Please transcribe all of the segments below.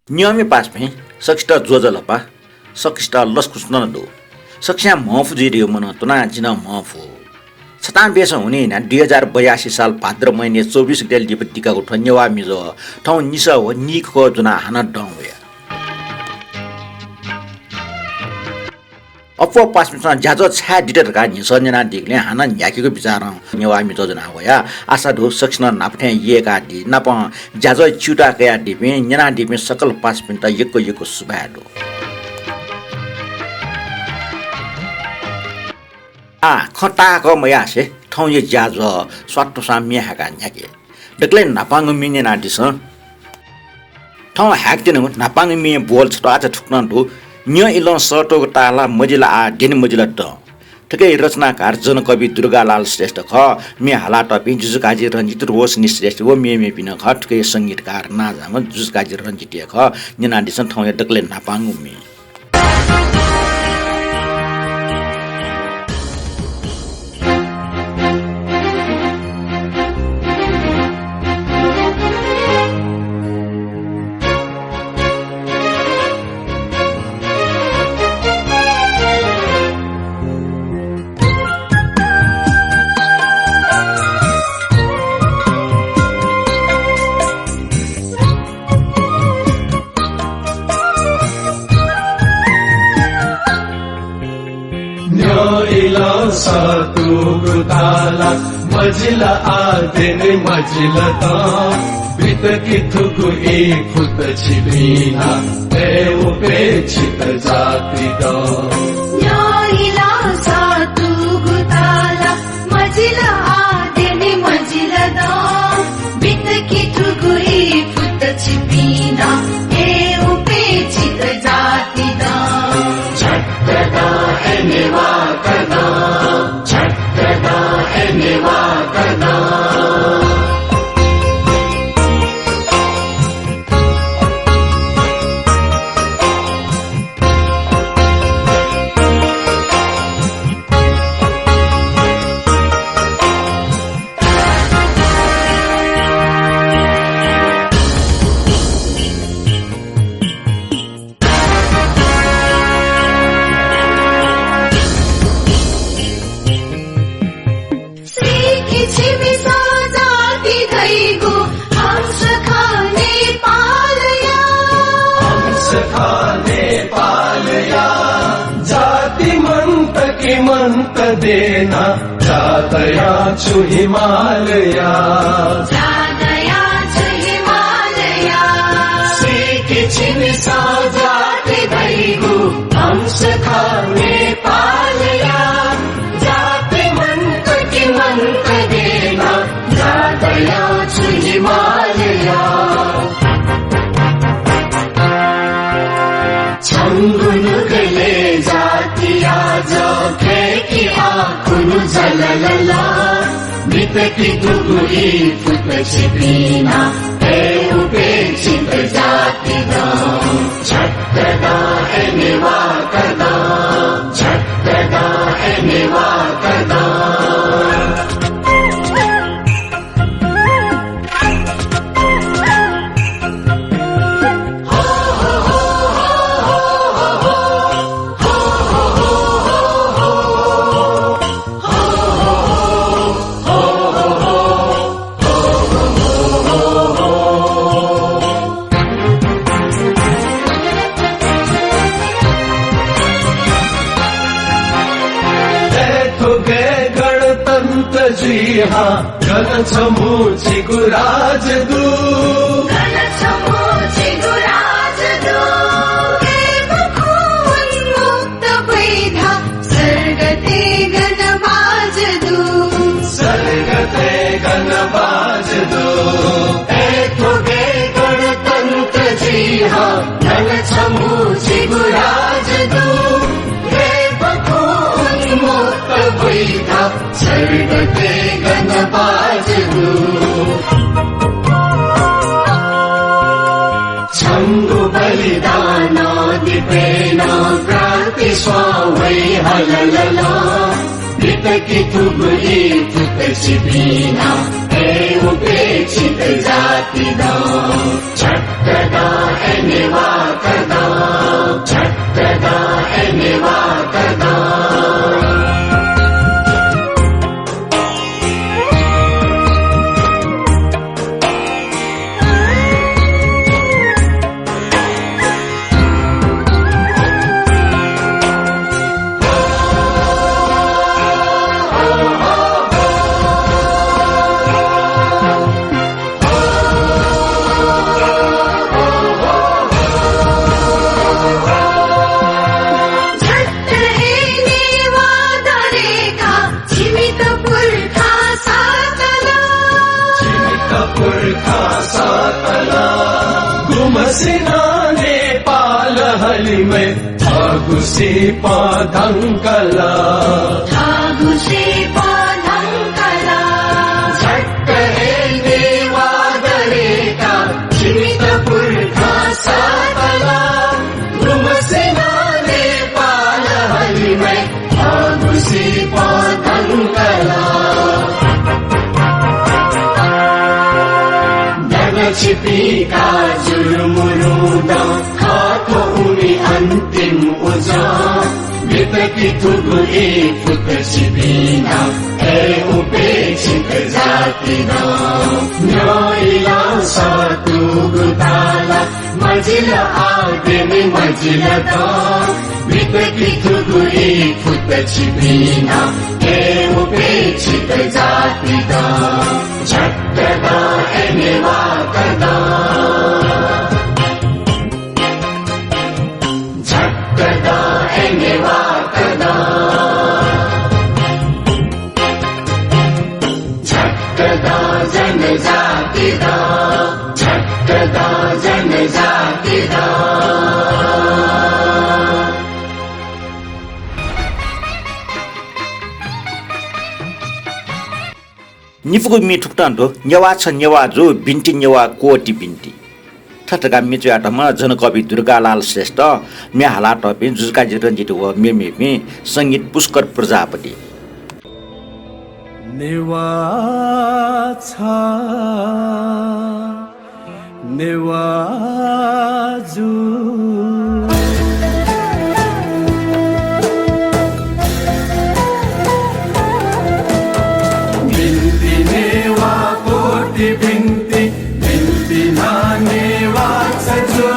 नियमे पासमे सकिष्ट जोजलपा सकिष्ट लस्कुस्नदो सक्षा महफुजिरियो मन तुना जिन महफु छतान बेस हुने न 2082 साल भाद्र महिने 24 गते लिपटिका ठन्यवा मिजो ठौ निस हो निको जुना हाना डंगया अपो पासमा ज्याजो छा डिटेल का निसञ्जना दिगले हाना न्याकीको विचार नेवा मिजो जना होया आशा दो सक्सन नापठे येका दि नप ज्याजो चुटा कया दिपे न्याना दिपे सकल पासपिन त यको सुबाडो खटाको मयासे ठौ ये ज्याजो स्वाटो साम्य हाका न्याके दक्ले नापाङ मिने ना दिस ठौ ह्याक्दिन नापाङ मि बोल छ आज ठुक्न दु न्य इलन सर्टो ताला मजिला आ दिन मजिला द ठकै रचनाकार जनकवि दुर्गालाल श्रेष्ठ ख मे हाला टपि जुजुकाजी रञ्जित रोशनी श्रेष्ठ वो मे पिन ख ठकै संगीतकार नाजाम जुजुकाजी रञ्जित ख निना दिसन ठौ ये दक्ले नापाङ मि सातु गुताला मजिला आदेने मजिला ता बित की थुकु एक फुट छिबीना ए उपेक्षित जाति दा न्यायला सातु गुताला मजिला आदेने मजिला दा बित की थुकु एक फुट छिबीना ए उपेक्षित जाति दा झटका है निवाकना झटका है निवाकना मंत देना जातया छु हिमालया जातया छु हिमालया सीखी छिन साजाते भैगु हंस खाने पालया जाति मंत देना जातया छु हिमालया छंगुनु गले जातिया जो खेती आकुनु जललला बितकी दुगुई फुट छिपीना है उपेक्षित जाति दा झटका है निवाकना झटका है निवाकना जी हाँ गण छमुची गुराज दू गण छमुची गुराज दू मुक्त वैधा सर्गते गणबाज दू सर्गते गणबाज दू गे गणतंत्र जी हाँ गण छमुची गुराज दू मुक्त वैधा सर्गते गणबाज दू छंगु बलिदाना दिपेना क्रांति स्वावै हललला बितकी तुगुई फुट छिपीना है उपेक्षित जाति दा झटका है निवा मसिना नेपाल हलिमै ठाकुसी पधङ्कला ठाकुसी पधङ्कला झट्ट हेर्ने वादरेका जीवित पुर्खा सातला मसिना नेपाल हलिमै ठाकुसी पधङ्कला छिपीका जुर्मुरुदा खाको उनी अन्तिम उजा बितकी थुगुली फुट छिपिना ए उपेक्षित जाति दा न्यायला सातुगुताला मजिला आदिनी मजिला दा बितकी थुगुली फुट छिपिना ए उपेक्षित जाति दा झट्टदा एनेवा कदा झट्टदा एनेवा कदा झट्टदा जनजाति दा झट्टदा जनजाति दा निफुको मिठुक तान्तो नेवा छ नेवा जो बिन्टी नेवा कोटी बिन्टी ठटका मिचुयाटमा जनकवि दुर्गालाल श्रेष्ठ म्याहाला टपे जुजका जिरन्जित व मेमेमे संगीत पुष्कर प्रजापति नेवा छ नेवा जु बिन्ती बिन्ती नाने वाचजो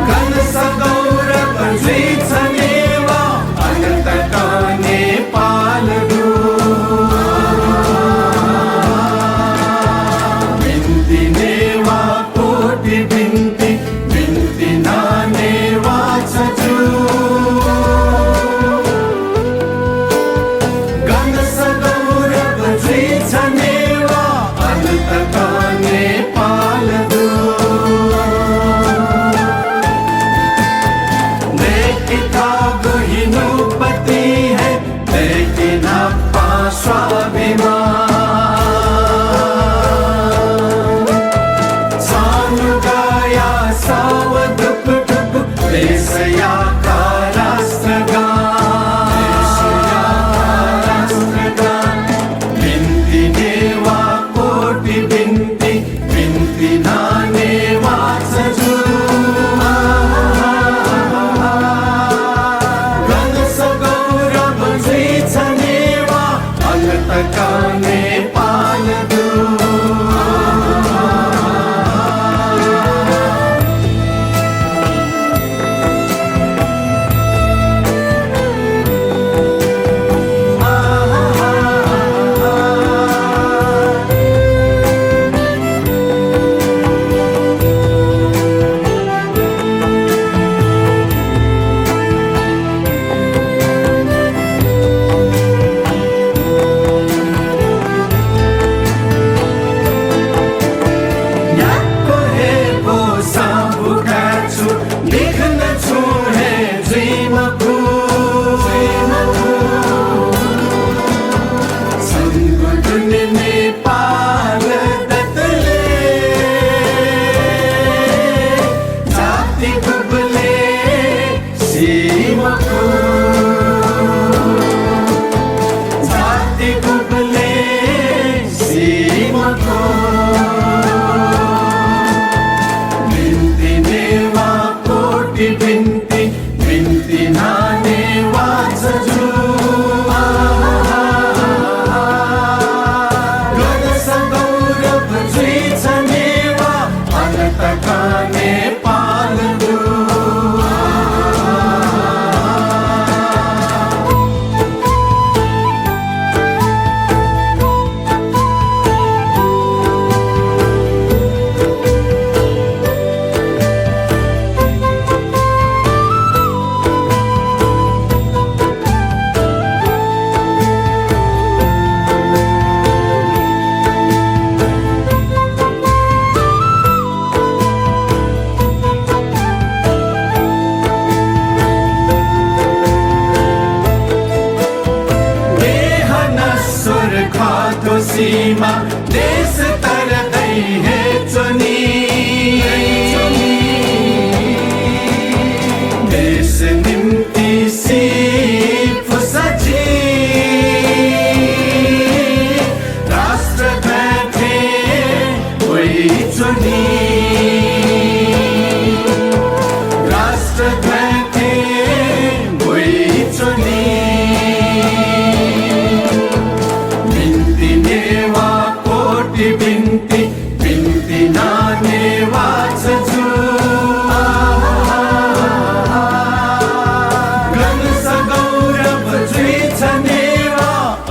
गण सगौरव जीछ नेवा अनंत नेपालको बिन्ती नेवा कोटि बिन्ती बिन्ती नाने वाचजो छनेवा अनंत काने चुनी राष्ट्रध्वजे भुई चुनी बिन्ती नेवा कोटि बिन्ती बिन्ती नानेवा छजु गण सगौरव जुई छनेवा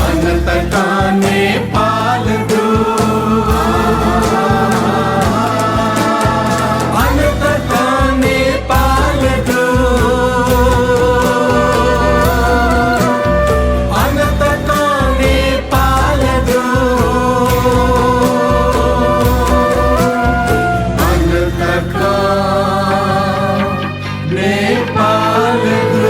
अनंत काने पाल दु अनंत काने पाल दु अनंत काने पाल दु अनंत काने पाल दु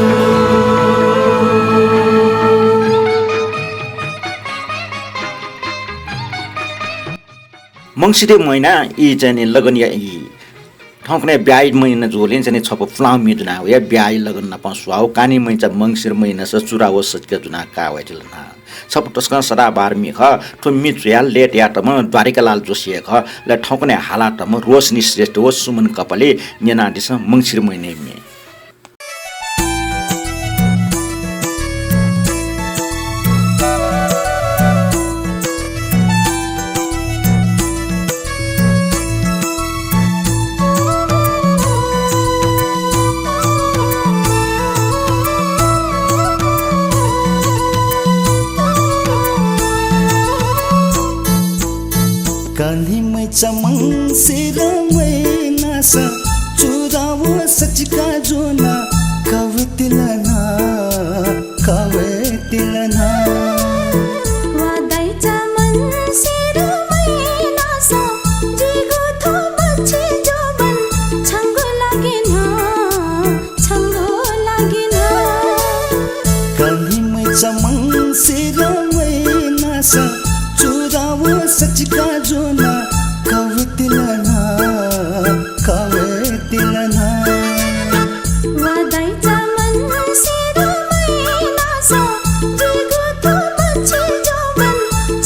मङ्सिरे महिना यी चाहिँ नि लगन या यी ठाउँकुने ब्याई महिना जोलिन चाहिँ नि छप फ्लाम मिदुना हो या ब्याई लगन न पसुआउ कानी महिना मङ्सिर महिना स चुराव सचके दुना का वैटल ना छप टस्कन सदा बारमी ख ठु मित्रया लेट या तम द्वारिकालाल जोशी ख ल ठाउँकुने हालात तम रोशनी श्रेष्ठ हो सुमन कपले नेना दिस मङ्सिर महिना मे कान्ही मैचा मङ्सिर महिना स चुराव सचिका जोना कवितिलना वादाईचा मनसिर महिना स जिगो थो बच्चे जोबन छंगो लागिन कान्ही मैचा मङ्सिर महिना स चुराव सचिका जोना कवितिलना वादाईचा मनसिर महिना स जिगो थो बच्चे जोबन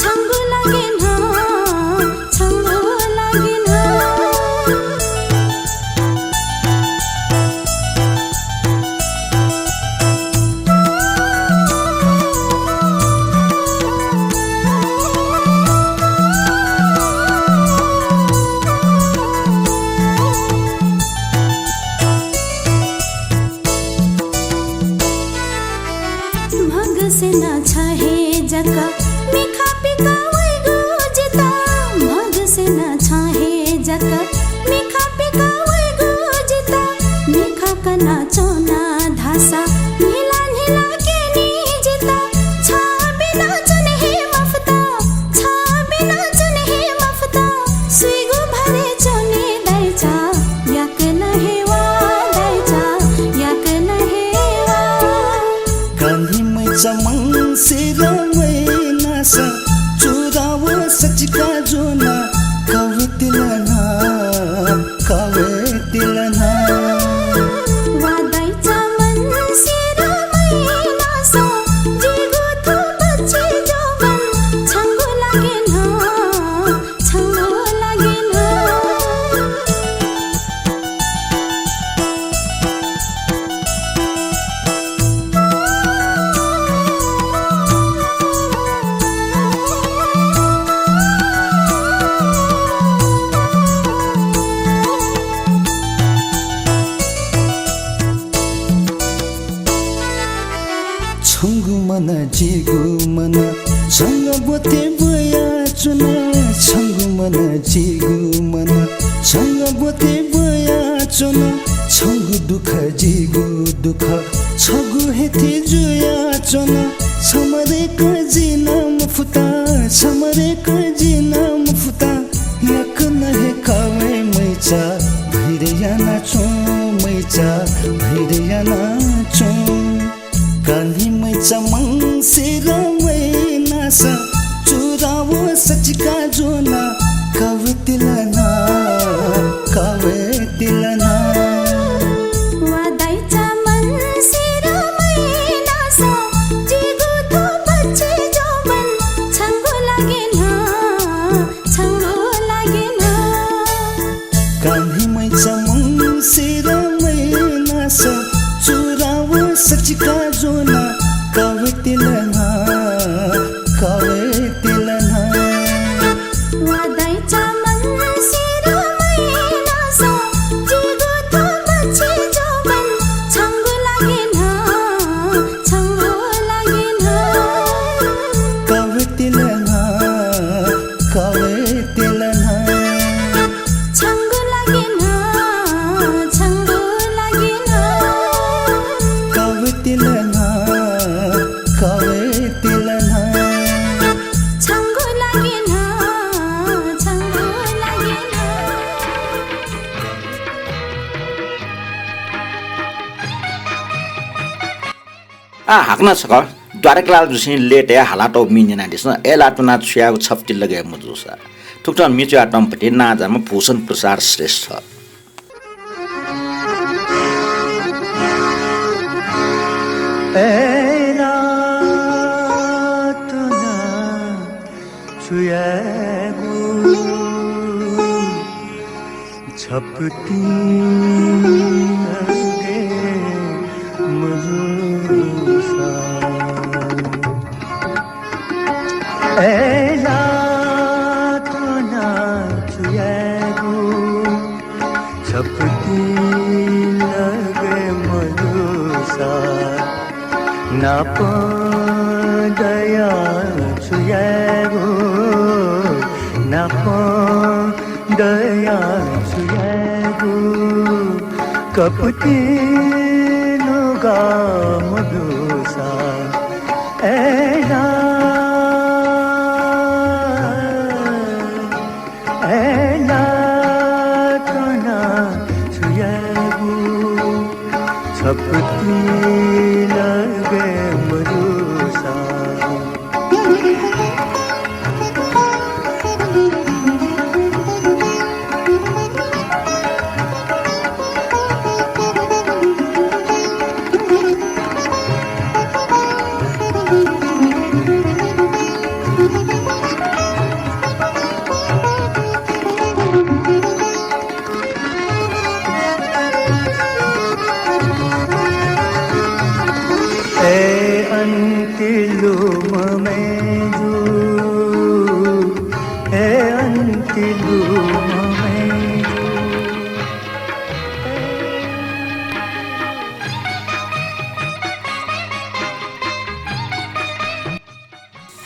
छंगो लागिन भग से ना छहे जका मिखा पिका वै गुजता भग से ना छहे जका मिखा पिका वै गुजता मिखा कना चोना धासा नीला नीला के नीजता छा बिना चुन हे मफता सुइगु भरे चोने दैचा याक नहेवा कान्ही मैचा मङ्सिर महिना स चुराव सचिका जोना कवितिलना वादाईचा मनसिर महिना स जिगो थो बच्चे जोबन छंगो लागिन छङ्गु मन जिगु मन छङ्ग बोते बया चुना छङ्गु मन जिगु मन छङ्ग बोते बया चुना छङ्गु दुख जिगु दुख छगु हेथे जुया चुना समरे कजिना मुफुता यक नहे कावे मैचा भैरया नाचो कान्ही मैचा मङ्सिर महिना स चुराव सचिका जोना कवितिलना वादाईचा मनसिर महिना स जिगो थो बच्चे जोबन छंगो लागिन हाक्न छ द्वारकलाल जुसिन लेट या हालाटो मिन्जना दिस ए लाटुना छ्याउ छप्ति लगे मुजुसा ठुक्टन मिचु आटमपति नाजामा भूषण प्रसाद श्रेष्ठ छपती लगे मुझसा ऐला तो ना छुएगो छपती लगे मुझसा ना दया छुएगो ना दया छुएगो कपटी नुगा मधुसा ऐना तना छुएगो छपती लगे मधुसा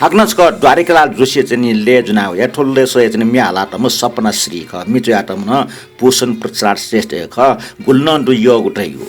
हाक्नसको द्वारकलाल जोशी चाहिँ ले जुना या ठुल्ले सय चाहिँ मिहाला त म सपना श्री ख मिचु आटम न भूषण प्रसाद श्रेष्ठ ख गुल्न दु योग उठाइयो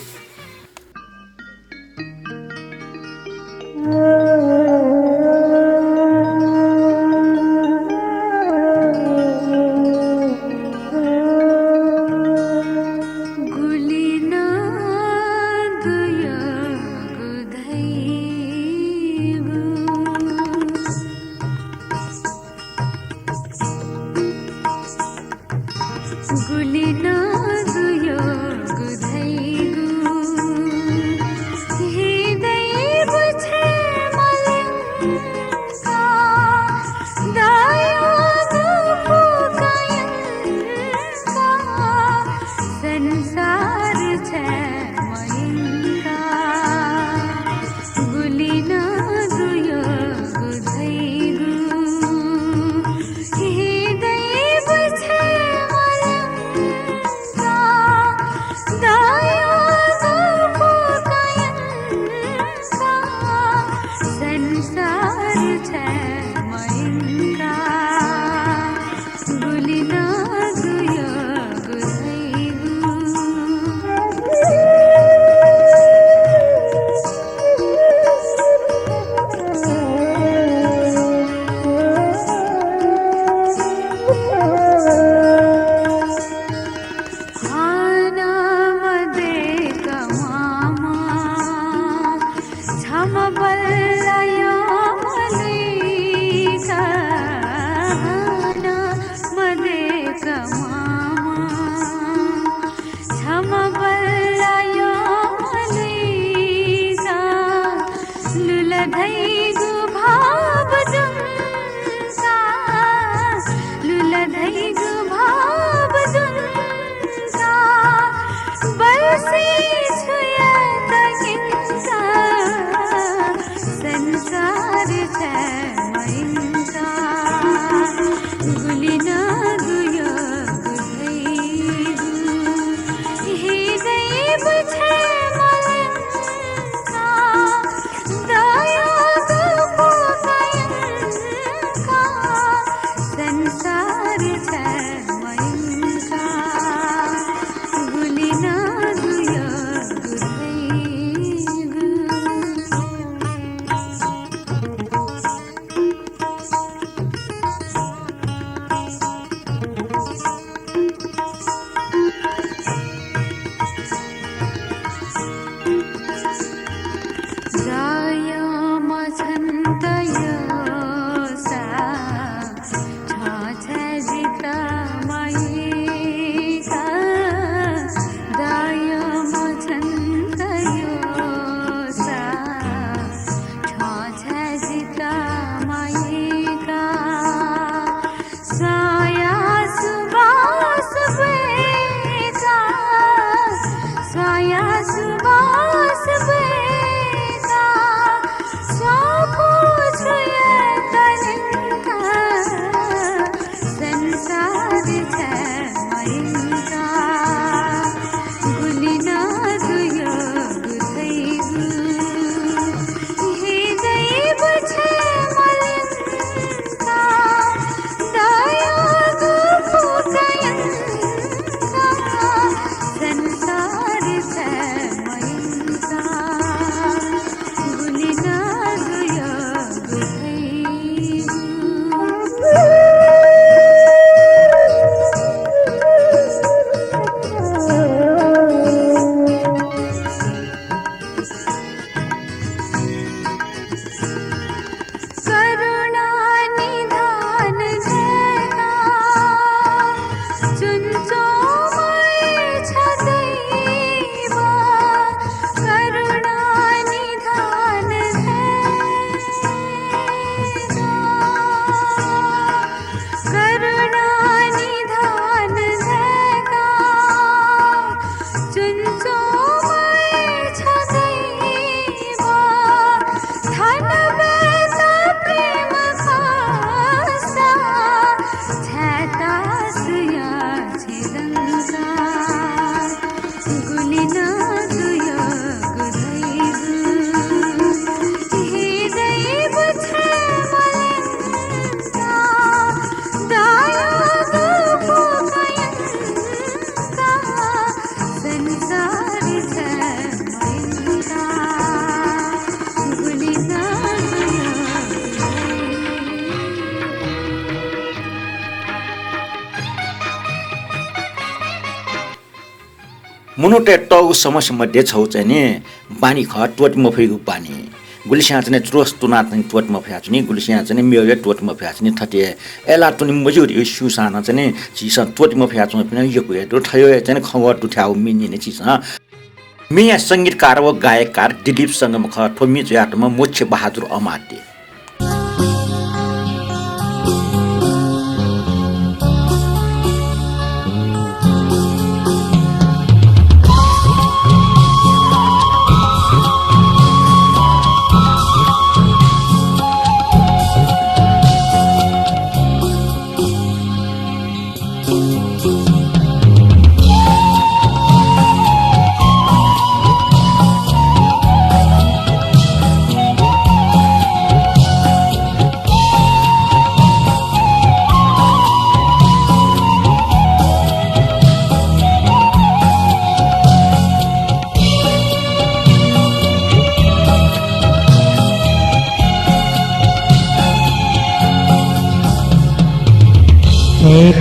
मयंका गुलिना दुय गुधैगु हे दैव छे मलंका दया गुपुकयंका संसार से मयंका गुलिना दुय गुधैगु करुणा निधान जगा चुंचो मय छदैवा करुणा निधान जगा करुणा निधान जगा चुंचो मय छदैवा धन बेता प्रेम खासा छातासया छिदंगा गुलिना दुय गुधैगु हे दैव छे मलंका दया गुपुकयंका संसार से मयंका गुलिना दुय मुनुटे टौ समस्या मध्ये छौ चाहिँ नि बानी ख टोट मफैगु बानी गुलिस्या चाहिँ त्रोस तुना चाहिँ टोट मफया चाहिँ गुलिस्या चाहिँ मेले टोट मफया चाहिँ थटे एला तुनि मजुर यो सुसाना चाहिँ चिस टोट मफया चाहिँ पनि यो कुरो ठयो चाहिँ खबर दुठ्याउ मिनि ने चिस मिया संगीतकार व गायककार दिलीप संगम ख थोमी ज्याटमा मोक्ष बहादुर अमात्य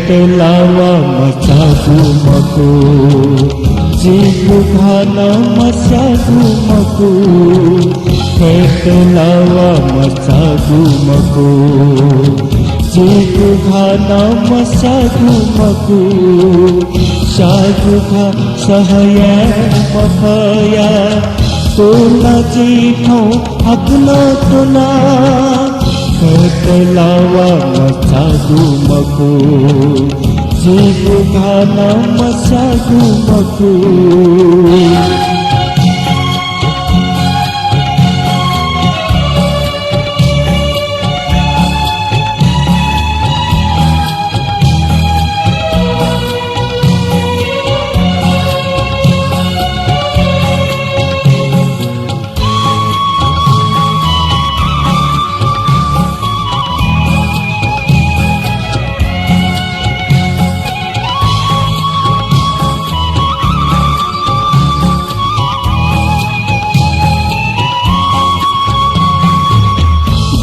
लावा मचा घुमको जीव खाना मचा घुमको लावा मचा घुमको जीव खाना मचा घुमको साधु खा सहया मफया तो न जीठो अग्नो तुना लावा मचा घुमको जीव खाना मचा घुमको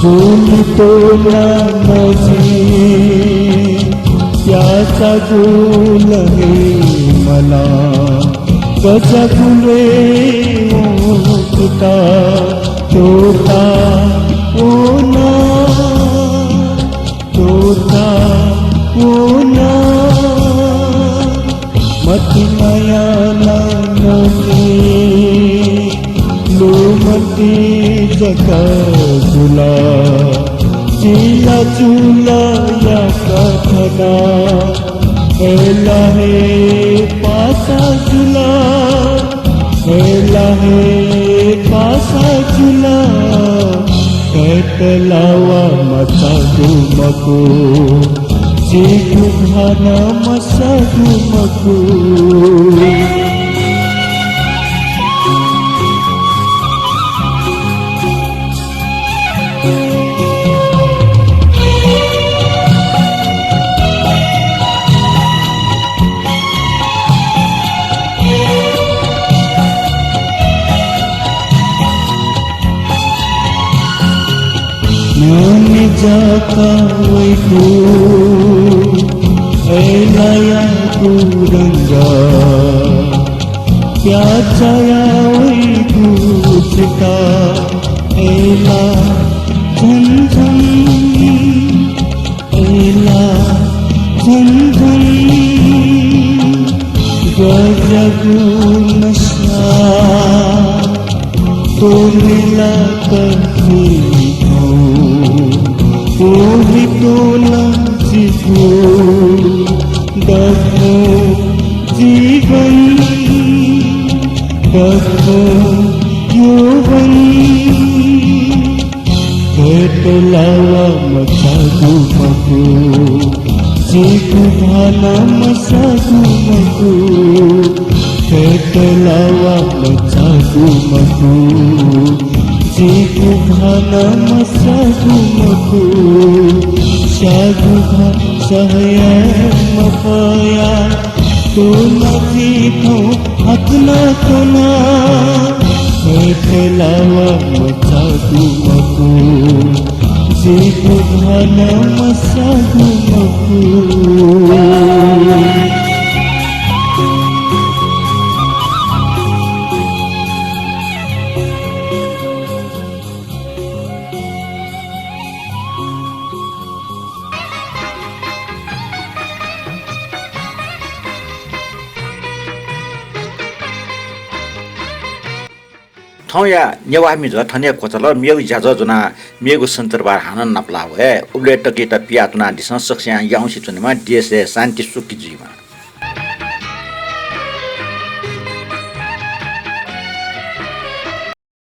बोली तो नजी त्याचा गुल हे मला गजगुले ओटा तोता ओना तोता ओना मती माया नोनी लोमती जगा झुला चिला चुला या कथना एला हे पासा झुला एला हे पासा झुला कैत लावा मचा घुमको जिगु घन मसगु मगु Nani jaka waiku Elaya kuranga Pyachaya waiku chika Ela jhan jhan Ela jhan jhan Gajagu nasha To mila karni कोई तोला जिगो दखो जीवन दखो यौवन केटलावा मचागु मगु जिगु भाना मसागु मगु केटलावा मचागु मगु जिगु भाना मसागु मगु शागु भा सहया मपया तो नथी थो हतना कोना हेठलावा मचागु मगु जिगु भाना मसागु मगु ठाउँया नेवामी ज ठन्या कोचल मेगु ज्याज जुना मेगु सन्तरबार हानन नपला वे उब्ले टके त पिया तुना दिस सक्स्या याउसी चुनेमा देश शान्ति सुखी जीवा